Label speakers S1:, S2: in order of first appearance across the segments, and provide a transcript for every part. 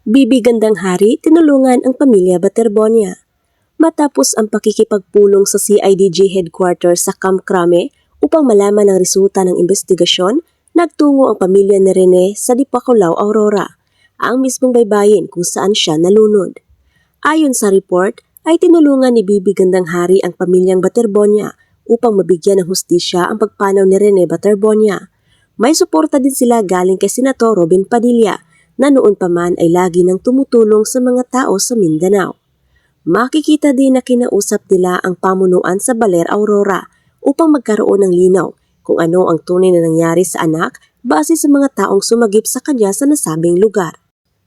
S1: Bibi Gandang Hari tinulungan ang pamilya Baterbonia. Matapos ang pakikipagpulong sa CIDG headquarters sa Camp Crame upang malaman ang resulta ng investigasyon, nagtungo ang pamilya ni Rene sa Dipakulaw, Aurora, ang mismong baybayin kung saan siya nalunod. Ayon sa report, ay tinulungan ni Bibi Gandang Hari ang pamilyang Baterbonia upang mabigyan ng hustisya ang pagpanaw ni Rene Baterbonia. May suporta din sila galing kay Senator Robin Padilla na noon pa man ay lagi nang tumutulong sa mga tao sa Mindanao. Makikita din na kinausap nila ang pamunuan sa Baler, Aurora upang magkaroon ng linaw kung ano ang tunay na nangyari sa anak base sa mga taong sumagip sa kanya sa nasabing lugar.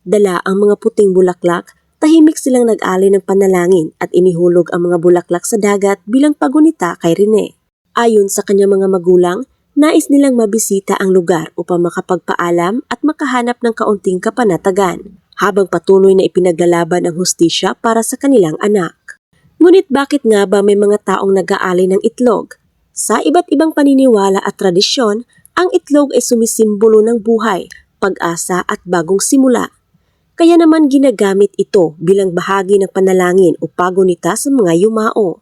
S1: Dala ang mga puting bulaklak, tahimik silang nag-alay ng panalangin at inihulog ang mga bulaklak sa dagat bilang pagunita kay Rene. Ayon sa kanyang mga magulang, nais nilang mabisita ang lugar upang makapagpaalam at makahanap ng kaunting kapanatagan, habang patuloy na ipinaglalaban ang hustisya para sa kanilang anak. Ngunit bakit nga ba may mga taong nag-aalay ng itlog? Sa iba't ibang paniniwala at tradisyon, ang itlog ay sumisimbolo ng buhay, pag-asa at bagong simula. Kaya naman ginagamit ito bilang bahagi ng panalangin o pagunita sa mga yumao.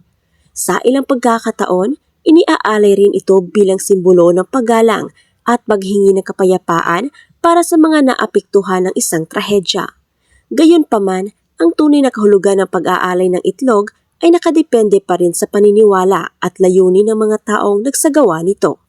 S1: Sa ilang pagkakataon, iniaalay rin ito bilang simbolo ng paggalang at paghingi ng kapayapaan para sa mga naapektuhan ng isang trahedya. Gayunpaman, ang tunay na kahulugan ng pag-aalay ng itlog ay nakadepende pa rin sa paniniwala at layunin ng mga taong nagsagawa nito.